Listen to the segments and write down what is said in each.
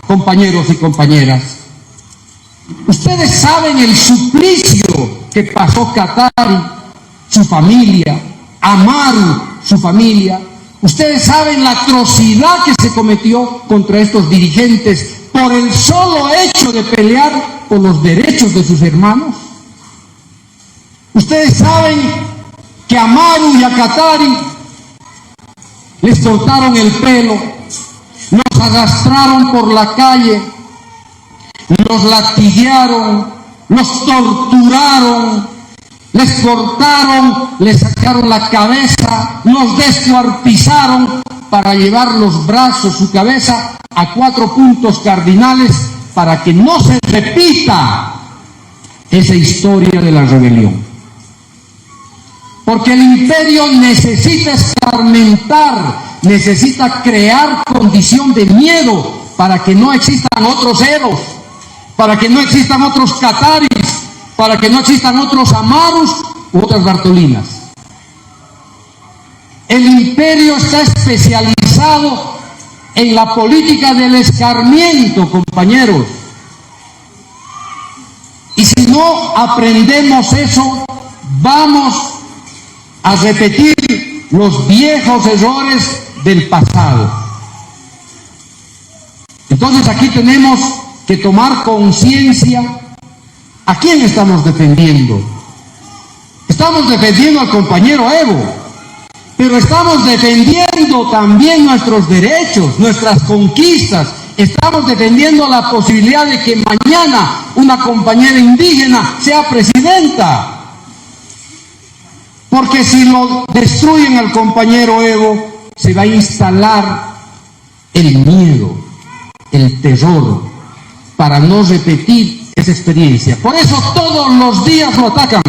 compañeros y compañeras. Ustedes saben el suplicio que pasó Katari, su familia, Amaru, su familia. Ustedes saben la atrocidad que se cometió contra estos dirigentes por el solo hecho de pelear por los derechos de sus hermanos. Ustedes saben que a Amaru y a Katari les cortaron el pelo, los arrastraron por la calle, los latiguearon, los torturaron, les cortaron, les sacaron la cabeza, los descuartizaron para llevar los brazos, su cabeza, a 4 puntos cardinales para que no se repita esa historia de la rebelión. Porque el imperio necesita escarmentar, necesita crear condición de miedo para que no existan otros Evos, para que no existan otros Kataris, para que no existan otros Amarus u otras Bartolinas. El imperio está especializado en la política del escarmiento, compañeros. Y si no aprendemos eso, vamos a repetir los viejos errores del pasado. Entonces aquí tenemos que tomar conciencia. ¿A quién estamos defendiendo? Estamos defendiendo al compañero Evo, pero estamos defendiendo también nuestros derechos, nuestras conquistas. Estamos defendiendo la posibilidad de que mañana una compañera indígena sea presidenta. Porque si lo destruyen al compañero Evo, se va a instalar el miedo, el terror, para no repetir esa experiencia. Por eso todos los días lo atacan,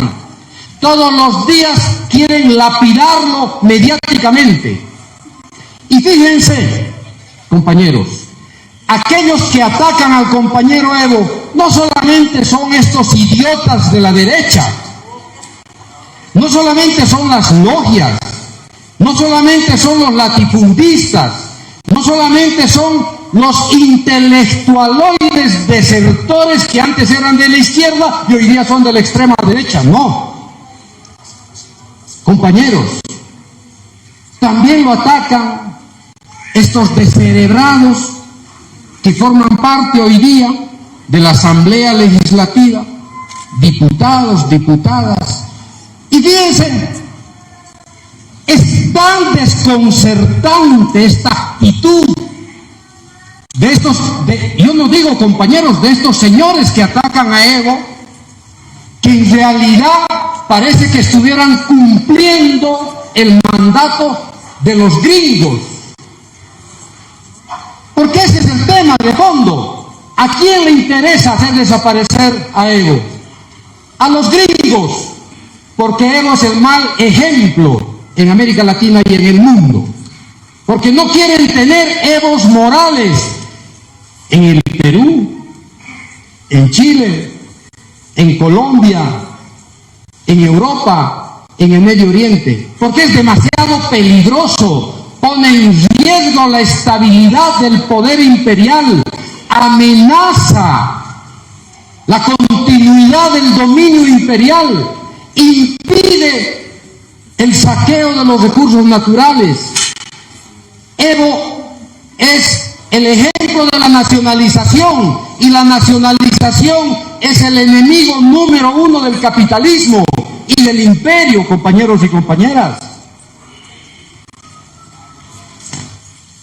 todos los días quieren lapidarlo mediáticamente. Y fíjense, compañeros, aquellos que atacan al compañero Evo no solamente son estos idiotas de la derecha, no solamente son las logias, no solamente son los latifundistas, no solamente son los intelectualoides desertores que antes eran de la izquierda y hoy día son de la extrema derecha. No, compañeros, también lo atacan estos descerebrados que forman parte hoy día de la Asamblea Legislativa, diputados, diputadas. Y fíjense, es tan desconcertante esta actitud de estos, yo no digo compañeros, de estos señores que atacan a Evo, que en realidad parece que estuvieran cumpliendo el mandato de los gringos. Porque ese es el tema de fondo. ¿A quién le interesa hacer desaparecer a Evo? A los gringos. Porque Evo es el mal ejemplo en América Latina y en el mundo. Porque no quieren tener Evos Morales en el Perú, en Chile, en Colombia, en Europa, en el Medio Oriente. Porque es demasiado peligroso, pone en riesgo la estabilidad del poder imperial, amenaza la continuidad del dominio imperial, impide el saqueo de los recursos naturales. Evo es el ejemplo de la nacionalización, y la nacionalización es el enemigo número 1 del capitalismo y del imperio, compañeros y compañeras.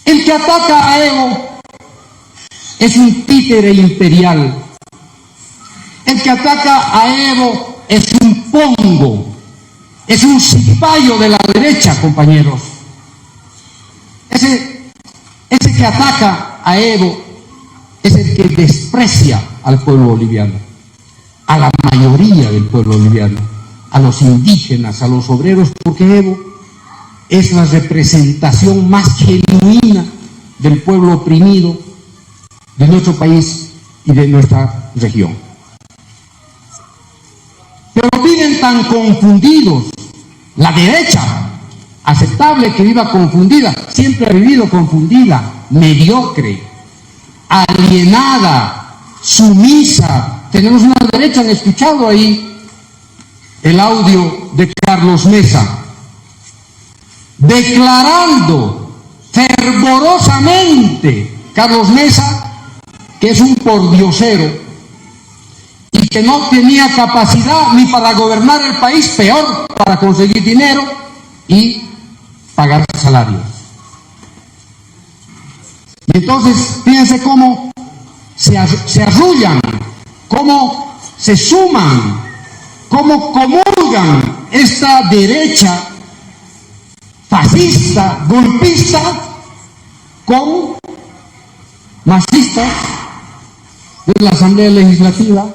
El que ataca a Evo es un títere imperial. El que ataca a Evo es un pongo, es un cipayo de la derecha, compañeros. Ese que ataca a Evo es el que desprecia al pueblo boliviano, a la mayoría del pueblo boliviano, a los indígenas, a los obreros, porque Evo es la representación más genuina del pueblo oprimido de nuestro país y de nuestra región. Pero viven tan confundidos. La derecha, aceptable que viva confundida, siempre ha vivido confundida, mediocre. alienada, sumisa. Tenemos una derecha, han escuchado ahí el audio de Carlos Mesa, declarando fervorosamente, Carlos Mesa, que es un pordiosero y que no tenía capacidad ni para gobernar el país, peor para conseguir dinero y pagar salarios. Y entonces, fíjense cómo se arrullan, cómo se suman, cómo comulgan esta derecha fascista, golpista, con masistas de la Asamblea Legislativa,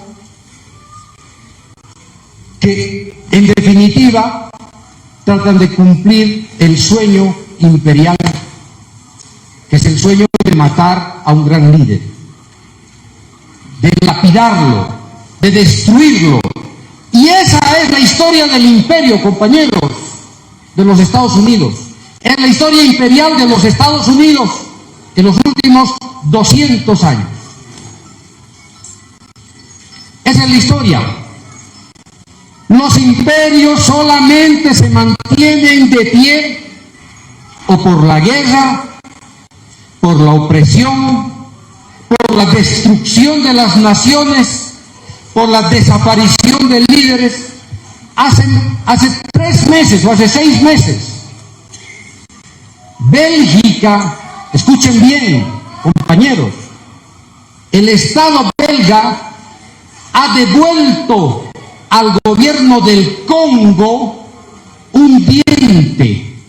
que en definitiva tratan de cumplir el sueño imperial, que es el sueño de matar a un gran líder, de lapidarlo, de destruirlo. Y esa es la historia del imperio, compañeros, de los Estados Unidos. Es la historia imperial de los Estados Unidos en los últimos 200 años. Esa es la historia. Los imperios solamente se mantienen de pie o por la guerra, por la opresión, por la destrucción de las naciones, por la desaparición de líderes. Hace 3 meses o hace 6 meses, Bélgica, escuchen bien, compañeros, el Estado belga ha devuelto al gobierno del Congo un diente.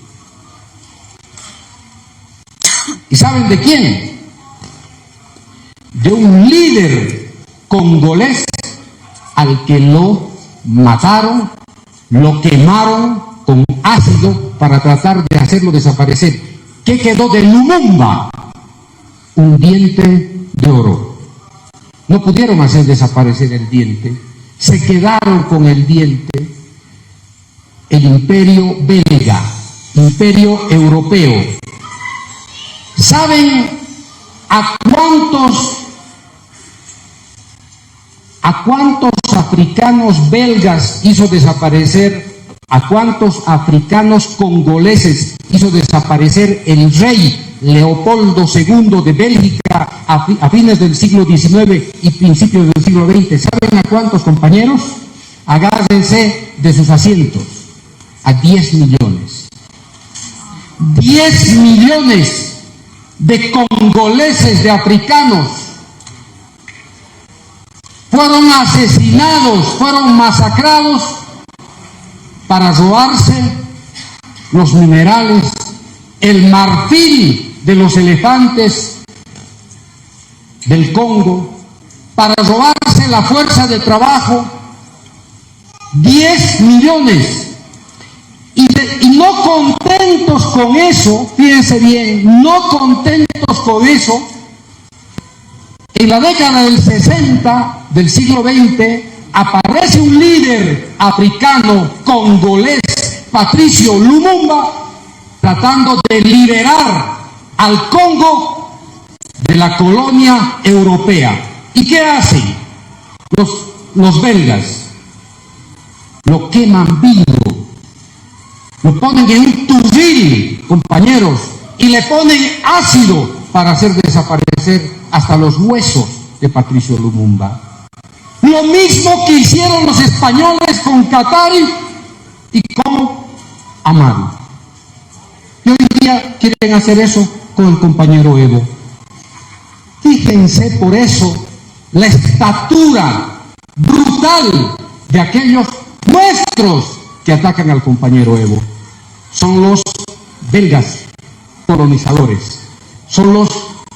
¿Y saben de quién? De un líder congolés al que lo mataron, lo quemaron con ácido para tratar de hacerlo desaparecer. ¿Qué quedó de Lumumba? Un diente de oro. No pudieron hacer desaparecer el diente, se quedaron con el diente. El imperio belga, imperio europeo. ¿Saben a cuántos africanos belgas hizo desaparecer, a cuántos africanos congoleses hizo desaparecer el rey Leopoldo II de Bélgica a fines del siglo XIX y principios del siglo XX? ¿Saben a cuántos, compañeros? Agárrense de sus asientos. A 10 millones. 10 millones de congoleses, de africanos, fueron asesinados, fueron masacrados para robarse los minerales, el marfil de los elefantes del Congo, para robarse la fuerza de trabajo. 10 millones. Y no contentos con eso, fíjense bien, no contentos con eso, en la década del 60 del siglo XX aparece un líder africano congolés, Patricio Lumumba, tratando de liberar al Congo de la colonia europea. ¿Y qué hacen los belgas? Lo queman vivo. Lo ponen en un turdil, compañeros, y le ponen ácido para hacer desaparecer hasta los huesos de Patricio Lumumba. Lo mismo que hicieron los españoles con Katari y con Amado. Y hoy día quieren hacer eso con el compañero Evo. Fíjense por eso la estatura brutal de aquellos nuestros que atacan al compañero Evo. Son los belgas colonizadores, son los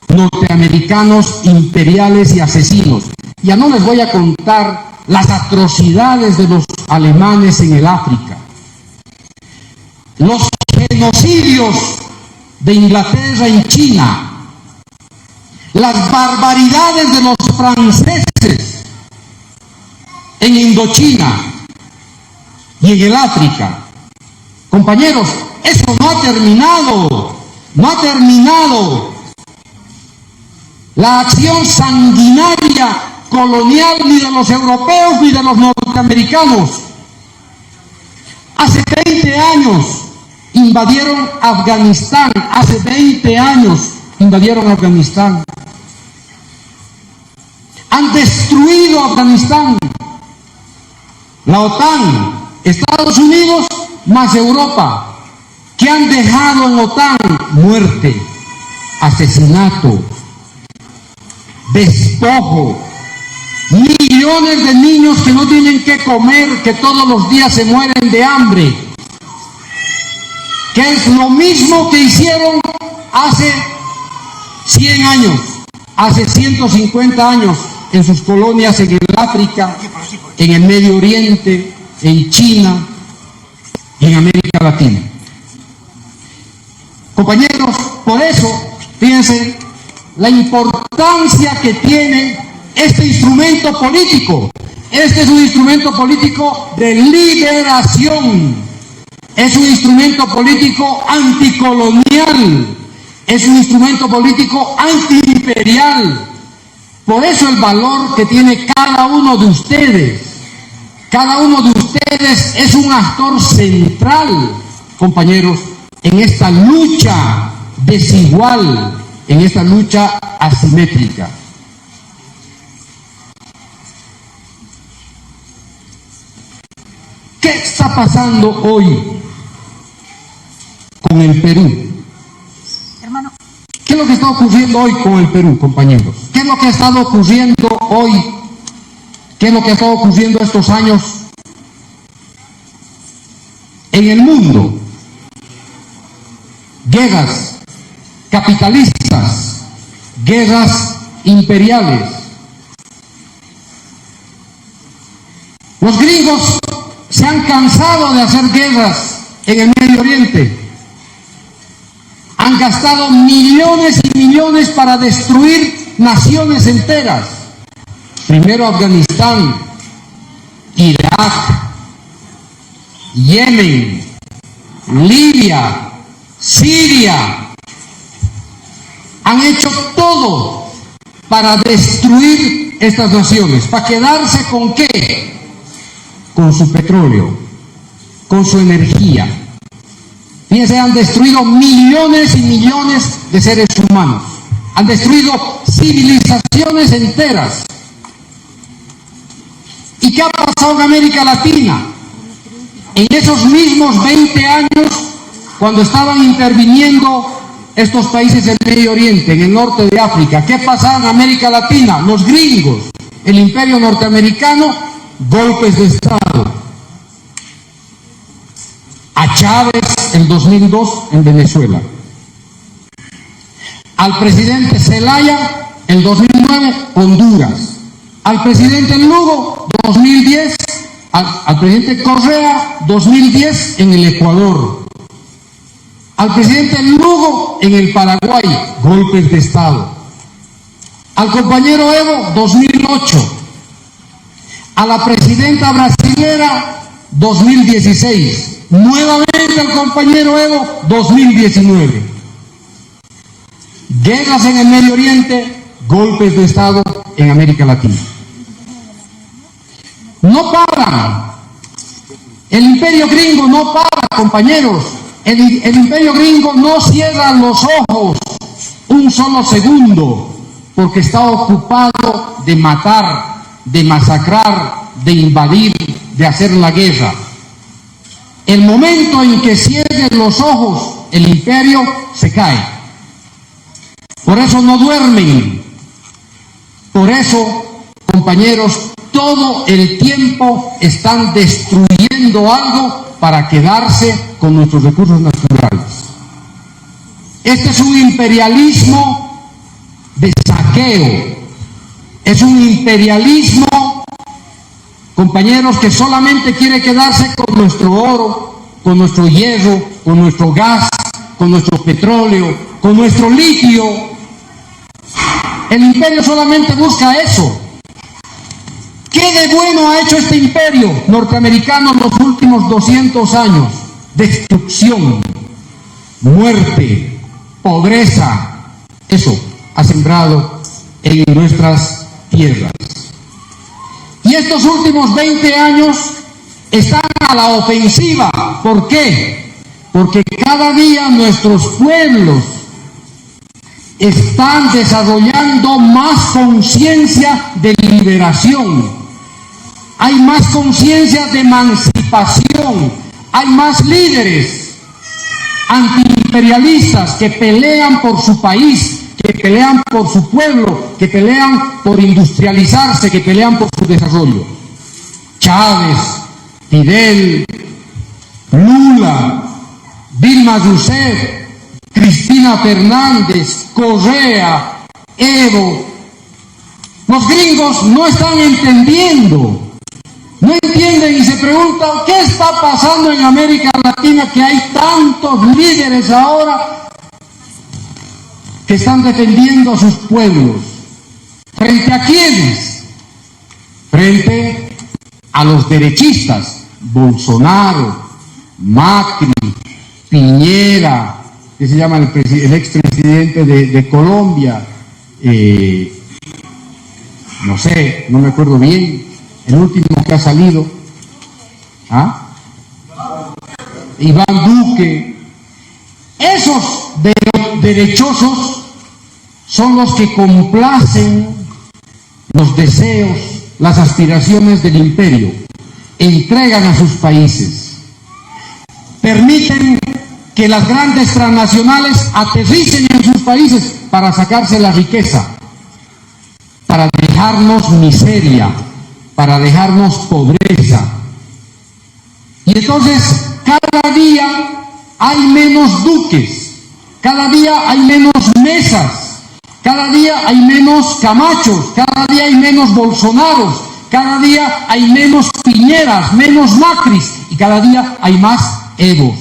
norteamericanos imperiales y asesinos. Ya no les voy a contar las atrocidades de los alemanes en el África, los genocidios de Inglaterra en China, las barbaridades de los franceses en Indochina y en el África. Compañeros, eso no ha terminado, no ha terminado. la acción sanguinaria colonial ni de los europeos ni de los norteamericanos. Hace 20 años invadieron Afganistán, hace 20 años invadieron Afganistán. Han destruido Afganistán. La OTAN, Estados Unidos más Europa, que han dejado en OTAN muerte, asesinato, despojo, millones de niños que no tienen que comer, que todos los días se mueren de hambre, que es lo mismo que hicieron hace 100 años, hace 150 años en sus colonias en el África, en el Medio Oriente, en China y en América Latina. Compañeros, por eso, fíjense la importancia que tiene este instrumento político. Este es un instrumento político de liberación, es un instrumento político anticolonial, es un instrumento político antiimperial. Por eso el valor que tiene cada uno de ustedes. Cada uno de ustedes es un actor central, compañeros, en esta lucha desigual, en esta lucha asimétrica. ¿Qué está pasando hoy con el Perú? Hermano. ¿Qué es lo que está ocurriendo hoy con el Perú, compañeros? ¿Qué es lo que ha estado ocurriendo hoy? ¿Qué es lo que ha estado ocurriendo estos años en el mundo? Guerras capitalistas, guerras imperiales. Los gringos se han cansado de hacer guerras en el Medio Oriente. Han gastado millones y millones para destruir naciones enteras. Primero Afganistán, Irak, Yemen, Libia, Siria. Han hecho todo para destruir estas naciones. ¿Para quedarse con qué? Con su petróleo, con su energía. Fíjense, han destruido millones y millones de seres humanos. Han destruido civilizaciones enteras. ¿Y qué ha pasado en América Latina? En esos mismos 20 años, cuando estaban interviniendo estos países del Medio Oriente, en el norte de África, ¿qué pasaba en América Latina? Los gringos, el imperio norteamericano, golpes de Estado. A Chávez en 2002 en Venezuela. Al presidente Zelaya en 2009, Honduras. Al presidente Lugo, 2010, al presidente Correa, 2010 en el Ecuador. Al presidente Lugo en el Paraguay, golpes de Estado. Al compañero Evo, 2008. A la presidenta brasilera, 2016. Nuevamente al compañero Evo, 2019. Guerras en el Medio Oriente, golpes de Estado en América Latina. No paran. El imperio gringo no para, compañeros. El imperio gringo no cierra los ojos un solo segundo, porque está ocupado de matar, de masacrar, de invadir, de hacer la guerra. El momento en que cierren los ojos, el imperio se cae. Por eso no duermen. Por eso, compañeros, todo el tiempo están destruyendo algo para quedarse con nuestros recursos naturales. Este es un imperialismo de saqueo. Es un imperialismo, compañeros, que solamente quiere quedarse con nuestro oro, con nuestro hierro, con nuestro gas, con nuestro petróleo, con nuestro litio. El imperio solamente busca eso. ¿Qué de bueno ha hecho este imperio norteamericano en los últimos 200 años? Destrucción, muerte, pobreza. Eso ha sembrado en nuestras tierras. Y estos últimos 20 años están a la ofensiva. ¿Por qué? Porque cada día nuestros pueblos están desarrollando más conciencia de liberación, hay más conciencia de emancipación, hay más líderes antiimperialistas que pelean por su país, que pelean por su pueblo, que pelean por industrializarse, que pelean por su desarrollo. Chávez, Fidel, Lula, Dilma Rousseff, Cristina Fernández, Correa, Evo. Los gringos no están entendiendo, no entienden y se preguntan qué está pasando en América Latina, que hay tantos líderes ahora que están defendiendo a sus pueblos. ¿Frente a quiénes? Frente a los derechistas, Bolsonaro, Macri, Piñera, que se llama el expresidente de Colombia, no sé, no me acuerdo bien, el último que ha salido, Iván Duque. Esos derechosos son los que complacen los deseos, las aspiraciones del imperio, entregan a sus países, permiten que las grandes transnacionales aterricen en sus países para sacarse la riqueza, para dejarnos miseria, para dejarnos pobreza. Y entonces cada día hay menos duques, cada día hay menos mesas, cada día hay menos Camachos, cada día hay menos Bolsonaros, cada día hay menos Piñeras, menos Macris, y cada día hay más Evos.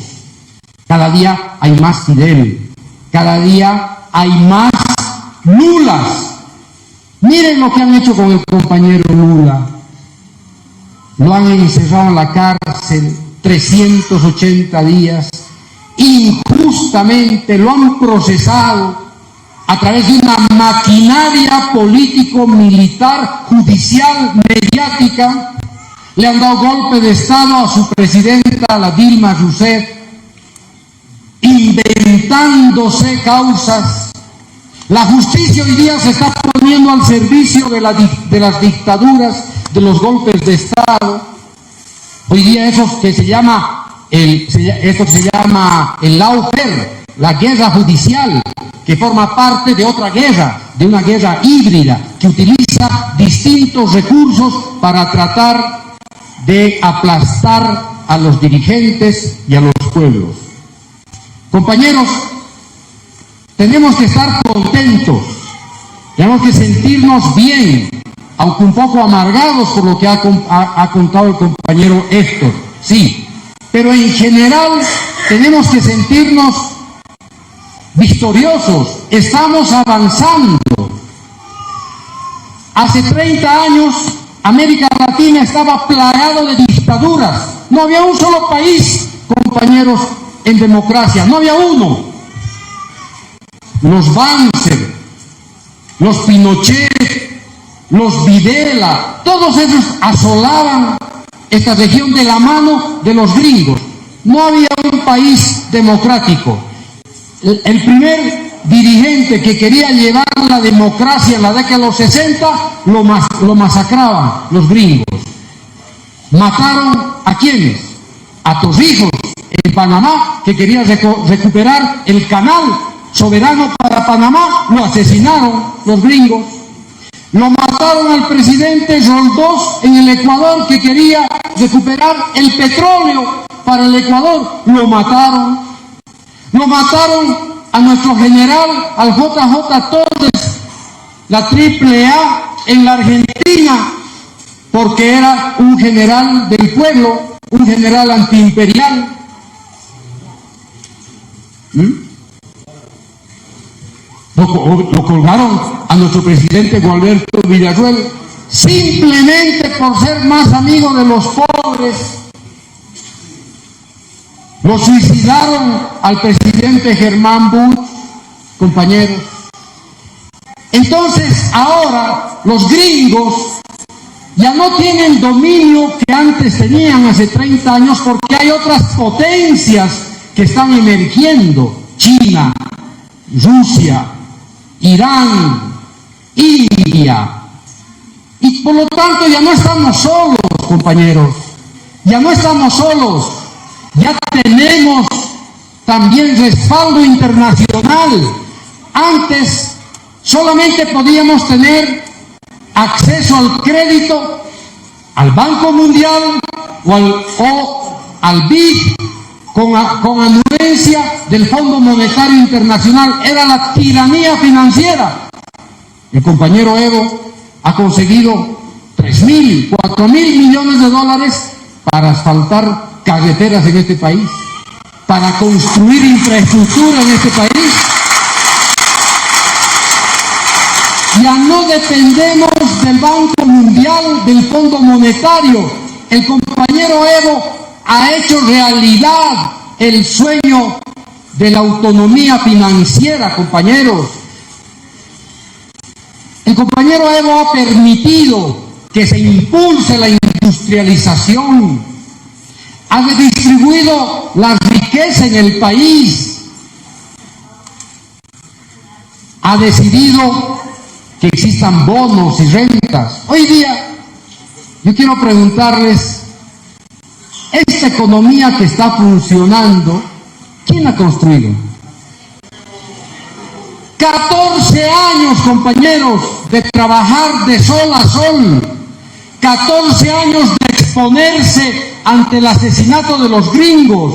Cada día hay más Fidel, cada día hay más Lulas. Miren lo que han hecho con el compañero Lula. Lo han encerrado en la cárcel 380 días, injustamente lo han procesado a través de una maquinaria político-militar, judicial, mediática. Le han dado golpe de Estado a su presidenta, la Dilma Rousseff, inventándose causas. La justicia hoy día se está poniendo al servicio de las dictaduras, de los golpes de Estado. Hoy día esto se llama el lawfare, la guerra judicial, que forma parte de otra guerra, de una guerra híbrida, que utiliza distintos recursos para tratar de aplastar a los dirigentes y a los pueblos. Compañeros, tenemos que estar contentos, tenemos que sentirnos bien, aunque un poco amargados por lo que ha contado el compañero Héctor, sí, pero en general tenemos que sentirnos victoriosos, estamos avanzando. Hace 30 años América Latina estaba plagado de dictaduras, no había un solo país, compañeros, en democracia, no había uno. Los Banzer, los Pinochet, los Videla, todos ellos asolaban esta región de la mano de los gringos. No había un país democrático. El primer dirigente que quería llevar la democracia en la década de los 60 lo masacraban los gringos. Mataron ¿a quiénes? A Torrijos en Panamá, que quería recuperar el canal soberano para Panamá. Lo asesinaron los gringos. Lo mataron al presidente Roldós en el Ecuador, que quería recuperar el petróleo para el Ecuador. Lo mataron. Lo mataron a nuestro general, al JJ Torres, la AAA en la Argentina, porque era un general del pueblo, un general antiimperial. Lo colgaron a nuestro presidente Gualberto Villarruel simplemente por ser más amigo de los pobres. Lo suicidaron al presidente Germán Bush, compañeros. Entonces ahora los gringos ya no tienen dominio que antes tenían hace 30 años, porque hay otras potencias que están emergiendo: China, Rusia, Irán, India. Y por lo tanto ya no estamos solos, compañeros, ya no estamos solos, ya tenemos también respaldo internacional. Antes solamente podíamos tener acceso al crédito, al Banco Mundial o al BID con anuencia del Fondo Monetario Internacional. Era la tiranía financiera. El compañero Evo ha conseguido 3.000, 4.000 millones de dólares para asfaltar carreteras en este país, para construir infraestructura en este país. Ya no dependemos del Banco Mundial, del Fondo Monetario. El compañero Evo ha hecho realidad el sueño de la autonomía financiera, compañeros. El compañero Evo ha permitido que se impulse la industrialización, ha redistribuido la riqueza en el país, ha decidido que existan bonos y rentas. Hoy día, yo quiero preguntarles, esta economía que está funcionando, ¿quién la ha construido? 14 años, compañeros, de trabajar de sol a sol, 14 años de exponerse ante el asesinato de los gringos,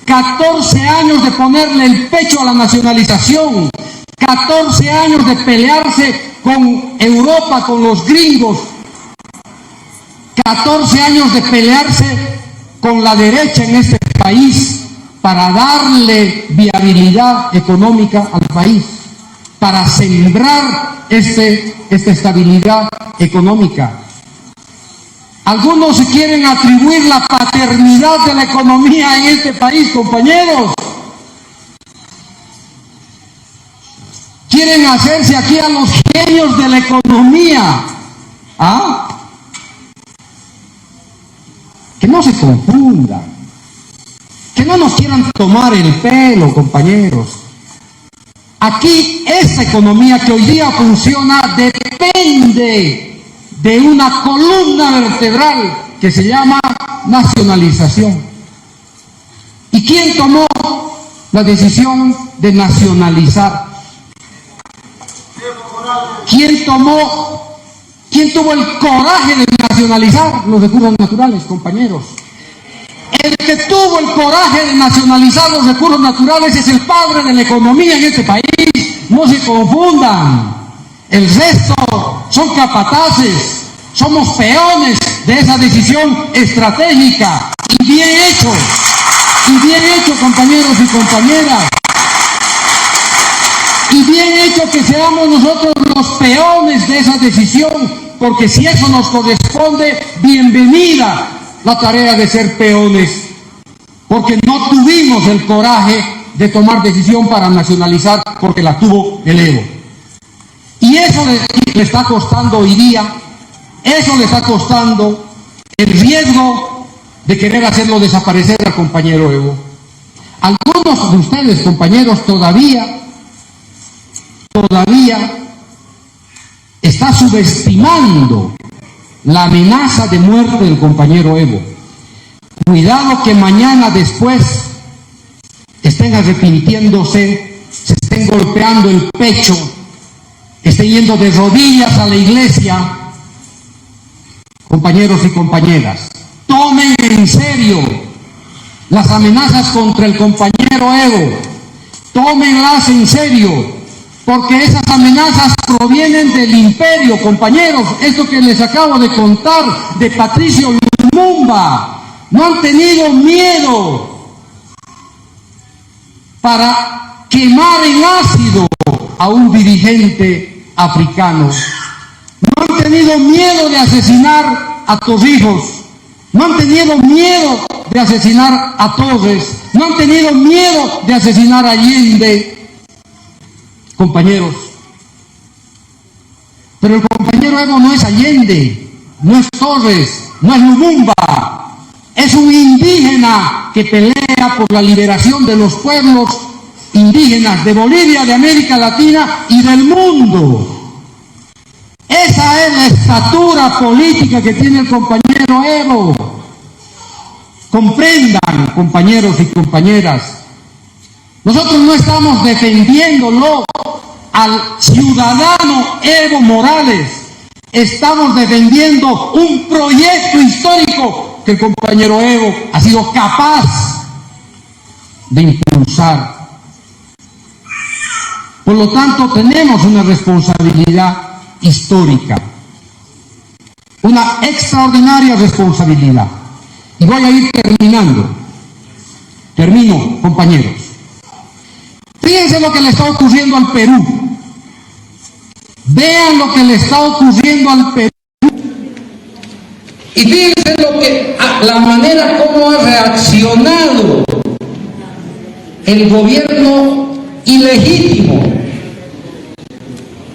14 años de ponerle el pecho a la nacionalización, 14 años de pelearse con Europa, con los gringos, 14 años de pelearse con la derecha en este país para darle viabilidad económica al país, para sembrar esta estabilidad económica. Algunos se quieren atribuir la paternidad de la economía en este país, compañeros. Quieren hacerse aquí a los genios de la economía. ¿Ah? Que no se confundan. Que no nos quieran tomar el pelo, compañeros. Aquí esta economía que hoy día funciona depende de una columna vertebral que se llama nacionalización. ¿Y quién tomó la decisión de nacionalizar? ¿Quién tuvo el coraje de nacionalizar los recursos naturales, compañeros? El que tuvo el coraje de nacionalizar los recursos naturales es el padre de la economía en este país. No se confundan. El resto son capataces, somos peones de esa decisión estratégica. Y bien hecho, compañeros y compañeras. Y bien hecho que seamos nosotros los peones de esa decisión, porque si eso nos corresponde, bienvenida la tarea de ser peones, porque no tuvimos el coraje de tomar decisión para nacionalizar, porque la tuvo el Evo. Y eso le está costando hoy día, eso le está costando el riesgo de querer hacerlo desaparecer al compañero Evo. Algunos de ustedes, compañeros, todavía está subestimando la amenaza de muerte del compañero Evo. Cuidado que mañana después estén arrepintiéndose, se estén golpeando el pecho, estén yendo de rodillas a la iglesia. Compañeros y compañeras, tomen en serio las amenazas contra el compañero Evo, tómenlas en serio, porque esas amenazas provienen del imperio, compañeros. Esto que les acabo de contar de Patricio Lumumba, no han tenido miedo para quemar en ácido a un dirigente africano. No han tenido miedo de asesinar a Torrijos, no han tenido miedo de asesinar a Torres, no han tenido miedo de asesinar a Allende. Compañeros, Pero el compañero Evo no es Allende, no es Torres, no es Lumumba. Es un indígena que pelea por la liberación de los pueblos indígenas de Bolivia, de América Latina y del mundo. Esa es la estatura política que tiene el compañero Evo. Comprendan, compañeros y compañeras, nosotros no estamos defendiéndolo al ciudadano Evo Morales, estamos defendiendo un proyecto histórico que el compañero Evo ha sido capaz de impulsar. Por lo tanto, tenemos una responsabilidad histórica, una extraordinaria responsabilidad. Y voy a ir terminando. Termino, compañeros. Fíjense lo que le está ocurriendo al Perú. Vean lo que le está ocurriendo al Perú. Y fíjense la manera como ha reaccionado el gobierno ilegítimo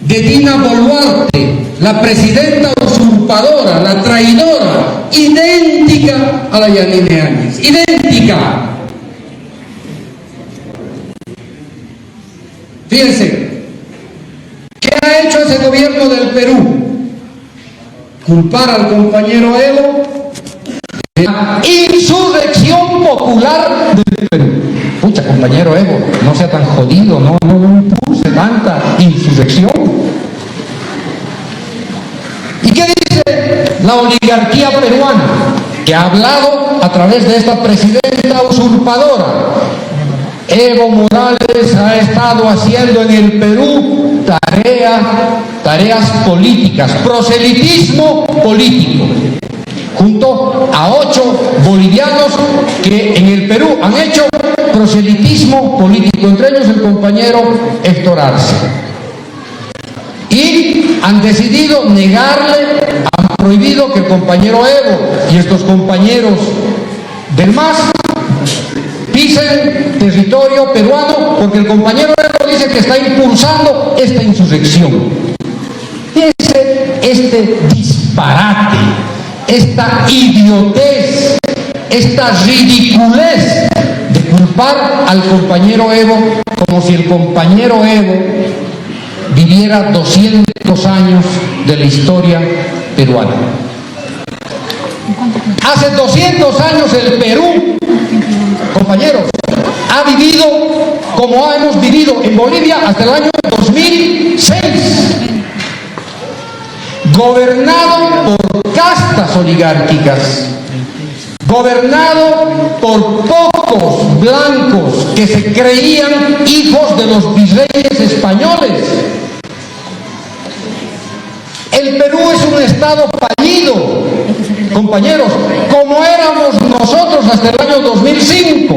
de Dina Boluarte, la presidenta usurpadora, la traidora, idéntica a la Yanine Áñez, idéntica. Fíjense, ¿qué ha hecho ese gobierno del Perú? Culpar al compañero Evo de la insurrección popular del Perú. Pucha, compañero Evo, no sea tan jodido, no impulse tanta insurrección. ¿Y qué dice la oligarquía peruana? Que ha hablado a través de esta presidenta usurpadora. Evo Morales ha estado haciendo en el Perú tareas políticas, proselitismo político, junto a 8 bolivianos que en el Perú han hecho proselitismo político, entre ellos el compañero Héctor Arce. Y han decidido negarle, han prohibido que el compañero Evo y estos compañeros del MAS pisen territorio peruano, porque el compañero Evo dice que está impulsando esta insurrección. Fíjense este disparate, esta idiotez, esta ridiculez de culpar al compañero Evo como si el compañero Evo viviera 200 años de la historia peruana. Hace 200 años el Perú, compañeros, ha vivido como hemos vivido en Bolivia hasta el año 2006, gobernado por castas oligárquicas, gobernado por pocos blancos que se creían hijos de los virreyes españoles. El Perú es un estado fallido, compañeros, como éramos nosotros hasta el año 2005.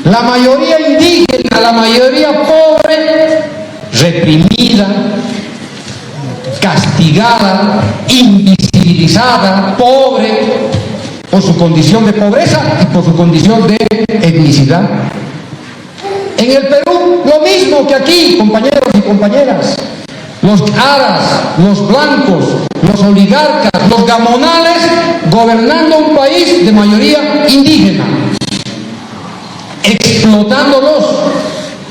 La mayoría indígena, la mayoría pobre, reprimida, castigada, invisibilizada, pobre, por su condición de pobreza y por su condición de etnicidad. En el Perú, lo mismo que aquí, compañeros y compañeras. Los aras, los blancos, los oligarcas, los gamonales, gobernando un país de mayoría indígena, explotándolos,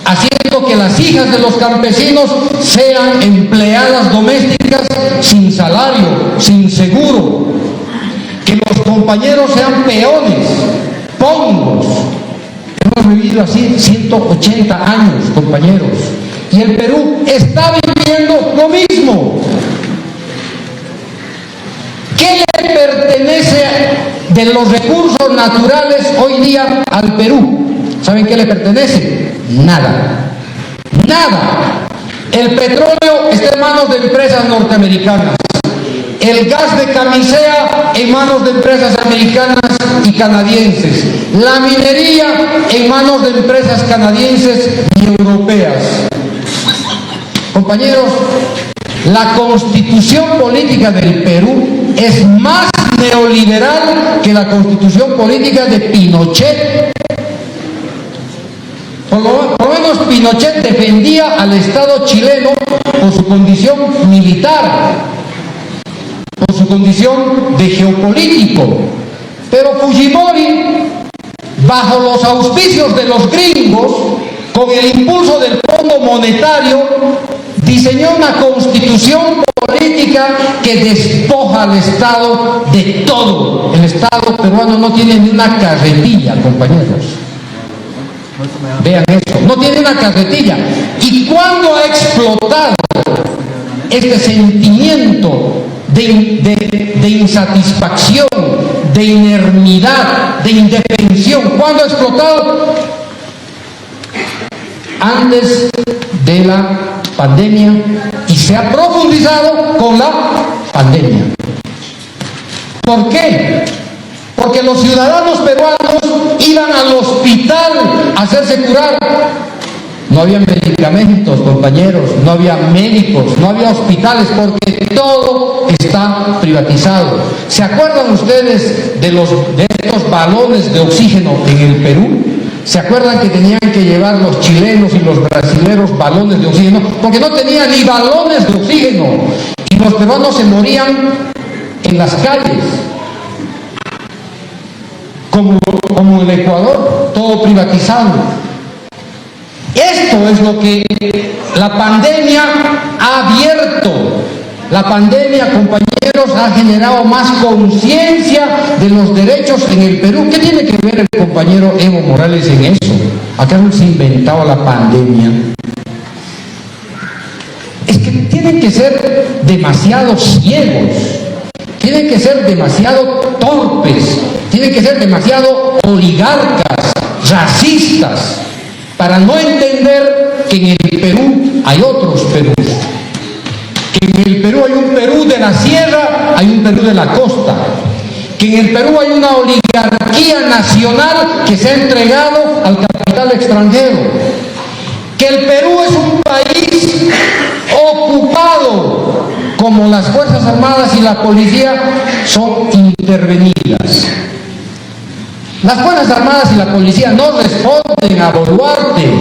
haciendo que las hijas de los campesinos sean empleadas domésticas sin salario, sin seguro, que los compañeros sean peones, pongos. Hemos vivido así 180 años, compañeros, y el Perú está viviendo lo mismo. ¿Qué le pertenece de los recursos naturales hoy día al Perú? ¿Saben qué le pertenece? Nada. Nada. El petróleo está en manos de empresas norteamericanas. El gas de Camisea en manos de empresas americanas y canadienses. La minería en manos de empresas canadienses y europeas. Compañeros, la constitución política del Perú es más neoliberal que la constitución política de Pinochet. Por lo menos Pinochet defendía al Estado chileno por su condición militar, por su condición de geopolítico. Pero Fujimori, bajo los auspicios de los gringos, con el impulso del Fondo Monetario, diseñó una constitución política que despoja al Estado de todo. El Estado peruano no tiene ni una carretilla, compañeros. Vean eso, no tiene una carretilla. ¿Y cuándo ha explotado este sentimiento de insatisfacción, de inermidad, de indefensión? ¿Cuándo ha explotado? Antes de la pandemia, y se ha profundizado con la pandemia. ¿Por qué? Porque los ciudadanos peruanos iban al hospital a hacerse curar. No había medicamentos, compañeros, no había médicos, no había hospitales, porque todo está privatizado. ¿Se acuerdan ustedes de estos balones de oxígeno en el Perú? ¿Se acuerdan que tenían que llevar los chilenos y los brasileños balones de oxígeno? Porque no tenían ni balones de oxígeno. Y los peruanos se morían en las calles. Como en el Ecuador, todo privatizado. Esto es lo que la pandemia ha abierto. La pandemia, compañeros, ha generado más conciencia de los derechos en el Perú. ¿Qué tiene que ver el compañero Evo Morales en eso? ¿Acaso se ha inventado la pandemia? Es que tienen que ser demasiado ciegos, tienen que ser demasiado torpes, tienen que ser demasiado oligarcas, racistas, para no entender que en el Perú hay otros Perús. Que en el Perú hay un Perú de la sierra, hay un Perú de la costa. Que en el Perú hay una oligarquía nacional que se ha entregado al capital extranjero. Que el Perú es un país ocupado, como las Fuerzas Armadas y la policía son intervenidas. Las Fuerzas Armadas y la policía no responden a Boluarte,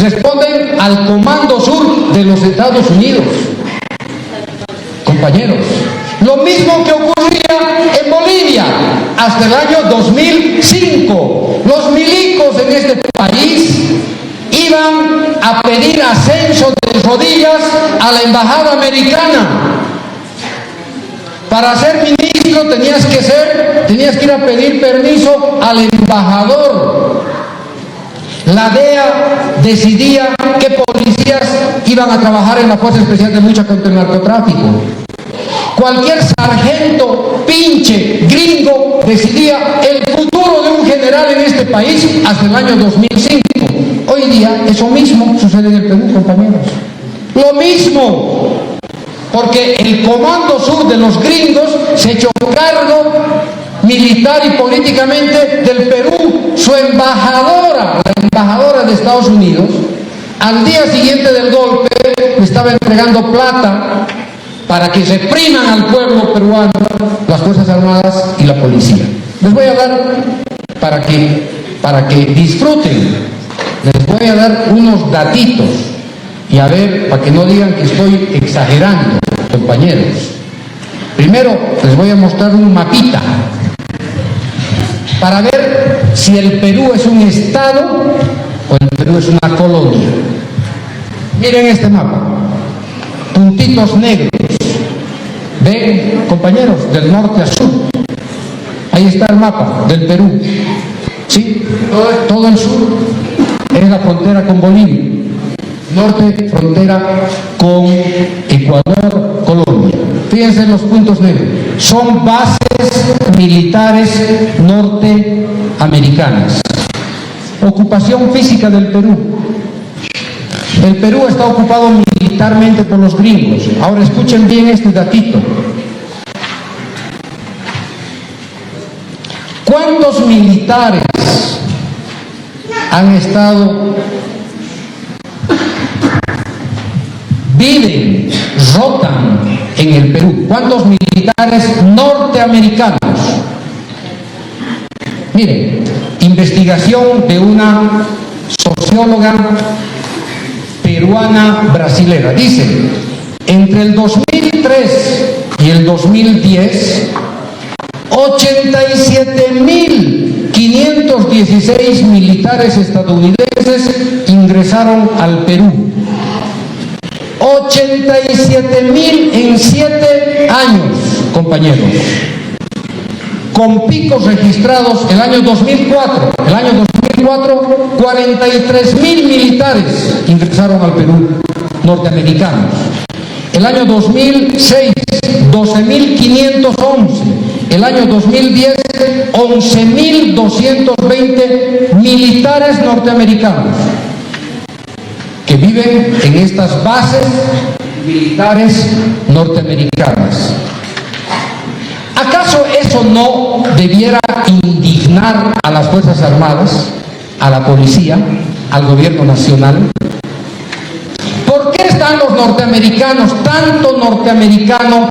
responden al Comando Sur de los Estados Unidos. Compañeros, lo mismo que ocurría en Bolivia hasta el año 2005. Los milicos en este país iban a pedir ascenso de rodillas a la embajada americana. Para ser ministro tenías que ir a pedir permiso al embajador. La DEA decidía qué policías iban a trabajar en la Fuerza Especial de Lucha contra el Narcotráfico. Cualquier sargento, pinche, gringo, decidía el futuro de un general en este país hasta el año 2005. Hoy día eso mismo sucede en el Perú, compañeros. Lo mismo. Porque el Comando Sur de los gringos se echó cargo militar y políticamente del Perú. Su embajadora, la embajadora de Estados Unidos, al día siguiente del golpe le estaba entregando plata para que repriman al pueblo peruano las Fuerzas Armadas y la policía. Les voy a dar, para que disfruten, les voy a dar unos datitos. Y a ver, para que no digan que estoy exagerando, compañeros. Primero, les voy a mostrar un mapita para ver si el Perú es un estado o el Perú es una colonia. Miren este mapa, puntitos negros. ¿Ven, compañeros? Del norte a sur. Ahí está el mapa del Perú. ¿Sí? Todo el sur es la frontera con Bolivia. Norte, frontera con Ecuador, Colombia. Fíjense en los puntos negros. Son bases militares norteamericanas. Ocupación física del Perú. El Perú está ocupado militarmente por los gringos. Ahora escuchen bien este datito. ¿Cuántos militares han estado, viven, rotan en el Perú? ¿Cuántos militares norteamericanos? Miren, investigación de una socióloga peruana brasilera. Dice, Entre el 2003 y el 2010, 87.516 militares estadounidenses ingresaron al Perú. 87.000 en 7 años, compañeros. Con picos registrados el año 2004. El año 2004, 43.000 militares ingresaron al Perú, norteamericanos. El año 2006, 12.511. El año 2010, 11.220 militares norteamericanos que viven en estas bases militares norteamericanas. ¿Acaso eso no debiera indignar a las Fuerzas Armadas, a la policía, al gobierno nacional? ¿Por qué están los norteamericanos, tanto norteamericano,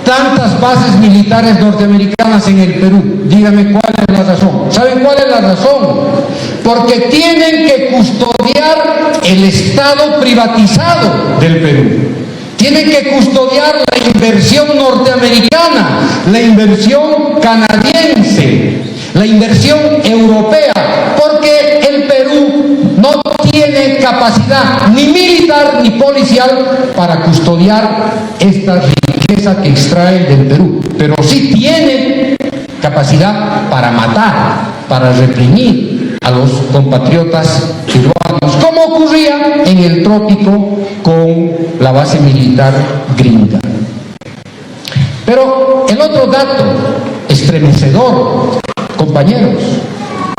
tantas bases militares norteamericanas en el Perú? Dígame cuál es la razón. ¿Saben cuál es la razón? Porque tienen que custodiar el Estado privatizado del Perú. Tienen que custodiar la inversión norteamericana, la inversión canadiense, la inversión europea, porque el Perú no tiene capacidad ni militar ni policial para custodiar esta riqueza que extrae del Perú, pero sí tiene capacidad para matar, para reprimir a los compatriotas peruanos, como ocurría en el trópico con la base militar gringa. Pero el otro dato estremecedor, compañeros,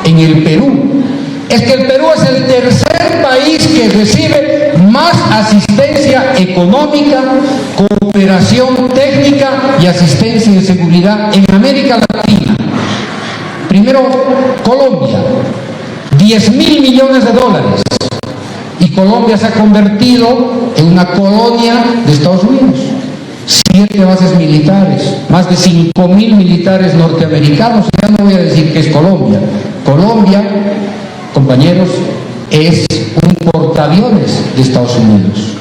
en el Perú, es que el Perú es el tercer país que recibe más asistencia económica, cooperación técnica y asistencia de seguridad en América Latina. Primero, Colombia, 10.000 millones de dólares. Y Colombia se ha convertido en una colonia de Estados Unidos. 7 bases militares, más de 5.000 militares norteamericanos. Ya no voy a decir que es Colombia. Colombia, compañeros, es un portaaviones de Estados Unidos.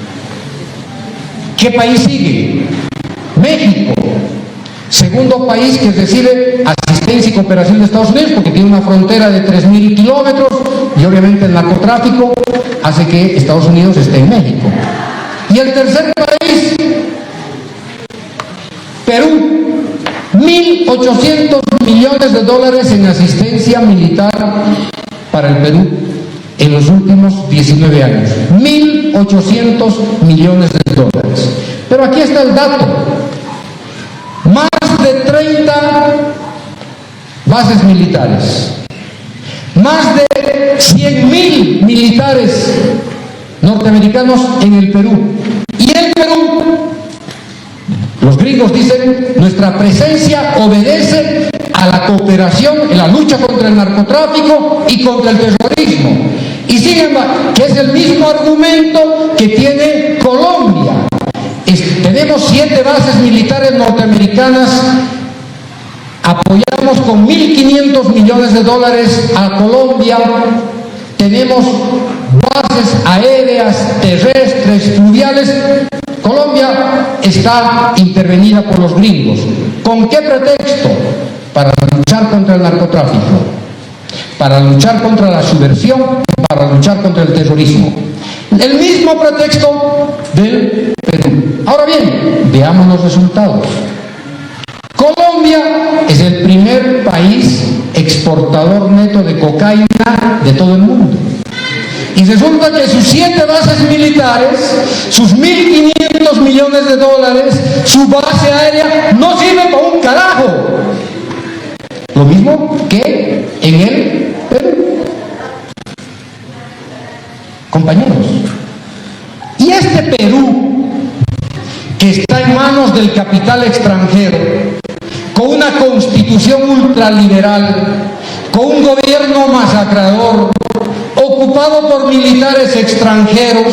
¿Qué país sigue? México. Segundo país que recibe asistencia y cooperación de Estados Unidos, porque tiene una frontera de 3.000 kilómetros y obviamente el narcotráfico hace que Estados Unidos esté en México. Y el tercer país, Perú, 1.800 millones de dólares en asistencia militar para el Perú en los últimos 19 años. 1.800 millones de dólares. Pero aquí está el dato. Más de 30 bases militares, más de 100.000 militares norteamericanos en el Perú. Y el Perú, los gringos dicen, nuestra presencia obedece a la cooperación en la lucha contra el narcotráfico y contra el terrorismo. Y sin embargo, que es el mismo argumento que tiene Colombia. Tenemos 7 bases militares norteamericanas, apoyamos con 1.500 millones de dólares a Colombia, tenemos bases aéreas, terrestres, fluviales. Colombia está intervenida por los gringos. ¿Con qué pretexto? Para luchar contra el narcotráfico, para luchar contra la subversión, para luchar contra el terrorismo. El mismo pretexto del Perú. Ahora bien, veamos los resultados. Colombia es el primer país exportador neto de cocaína de todo el mundo. Y resulta que sus 7 bases militares, sus 1.500 millones de dólares, su base aérea no sirve para un carajo. Lo mismo que en el Perú. Compañeros, y este Perú, que está en manos del capital extranjero, con una constitución ultraliberal, con un gobierno masacrador, ocupado por militares extranjeros,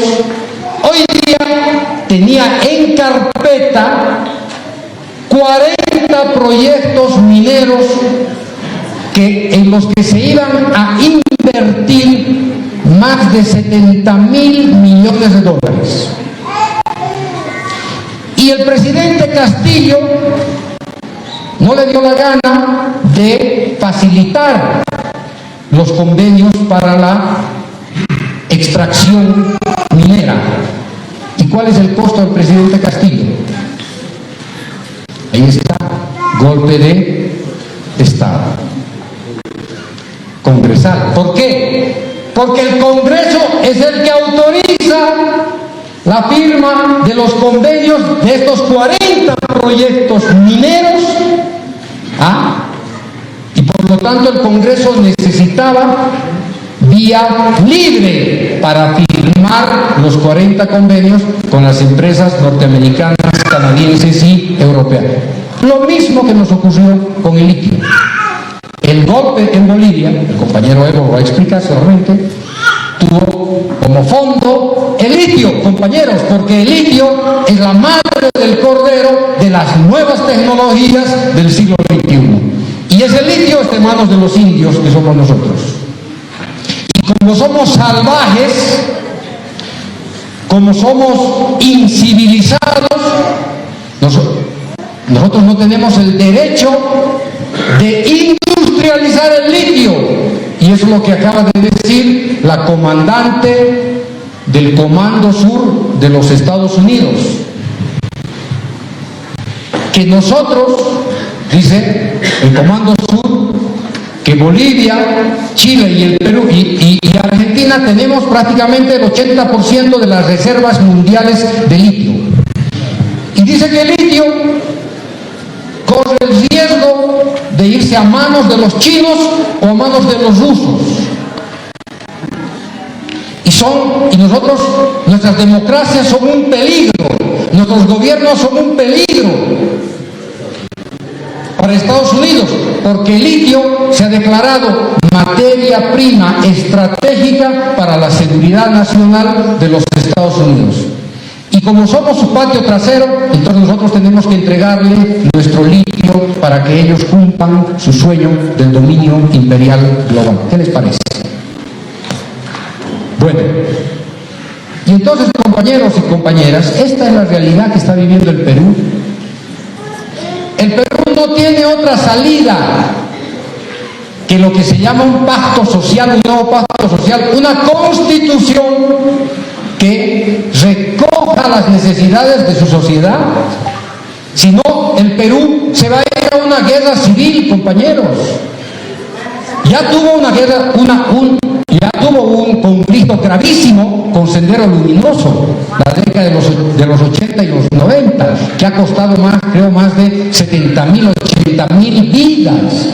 hoy día tenía en carpeta 40 proyectos mineros en los que se iban a invertir más de 70.000 millones de dólares. Y el presidente Castillo no le dio la gana de facilitar los convenios para la extracción minera. ¿Y cuál es el costo del presidente Castillo? Ahí está, golpe de Estado congresal. ¿Por qué? Porque el Congreso es el que autoriza la firma de los convenios de estos 40 proyectos mineros, y por lo tanto el Congreso necesitaba vía libre para firmar los 40 convenios con las empresas norteamericanas, canadienses y europeas. Lo mismo que nos ocurrió con el litio. El golpe en Bolivia, el compañero Evo lo va a explicar seguramente, tuvo como fondo el litio, compañeros, porque el litio es la madre del cordero de las nuevas tecnologías del siglo XXI. Y ese litio está en manos de los indios, que somos nosotros. Y como somos salvajes, como somos incivilizados, nosotros no tenemos el derecho de industrializar el litio. Y eso es lo que acaba de decir la comandante del Comando Sur de los Estados Unidos. Que nosotros, dice el Comando Sur, que Bolivia, Chile y el Perú y Argentina tenemos prácticamente el 80% de las reservas mundiales de litio. Y dice que el litio corre el riesgo de irse a manos de los chinos o a manos de los rusos. Y nosotros, nuestras democracias son un peligro, nuestros gobiernos son un peligro para Estados Unidos, porque el litio se ha declarado materia prima estratégica para la seguridad nacional de los Estados Unidos. Y como somos su patio trasero, entonces nosotros tenemos que entregarle nuestro litio para que ellos cumplan su sueño del dominio imperial global. ¿Qué les parece? Bueno, y entonces, compañeros y compañeras, esta es la realidad que está viviendo el Perú. El Perú no tiene otra salida que lo que se llama un pacto social, un nuevo pacto social, una constitución que recoja las necesidades de su sociedad. Si no, el Perú se va a ir a una guerra civil, compañeros. Ya tuvo una guerra, ya tuvo un conflicto gravísimo con Sendero Luminoso, la década de los 80 y los 90, que ha costado más de 70.000, 80.000 vidas,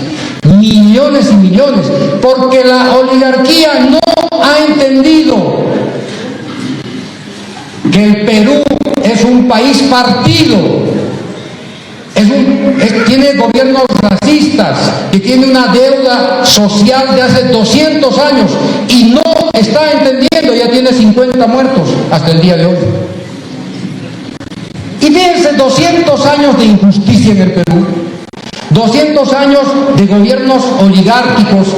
millones y millones, porque la oligarquía no ha entendido que el Perú es un país partido, tiene gobiernos racistas, que tiene una deuda social de hace 200 años y no está entendiendo, ya tiene 50 muertos hasta el día de hoy. Y fíjense, 200 años de injusticia en el Perú, 200 años de gobiernos oligárquicos,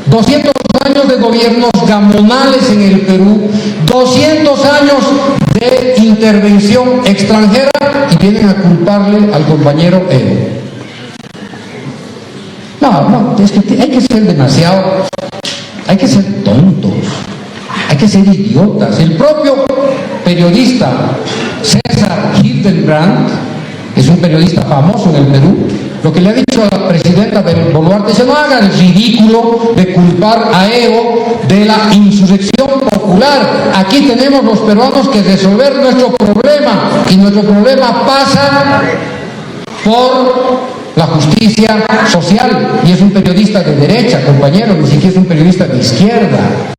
200 años de gobiernos gamonales en el Perú, 200 años de intervención extranjera, y vienen a culparle al compañero Evo. No, es que hay que ser demasiado, hay que ser tontos, hay que ser idiotas. El propio periodista César Hildebrand, es un periodista famoso en el Perú, lo que le ha dicho a la presidenta Boluarte es: no haga el ridículo de culpar a Evo de la insurrección popular. Aquí tenemos los peruanos que resolver nuestro problema, y nuestro problema pasa por la justicia social. Y es un periodista de derecha, compañero, ni siquiera es un periodista de izquierda.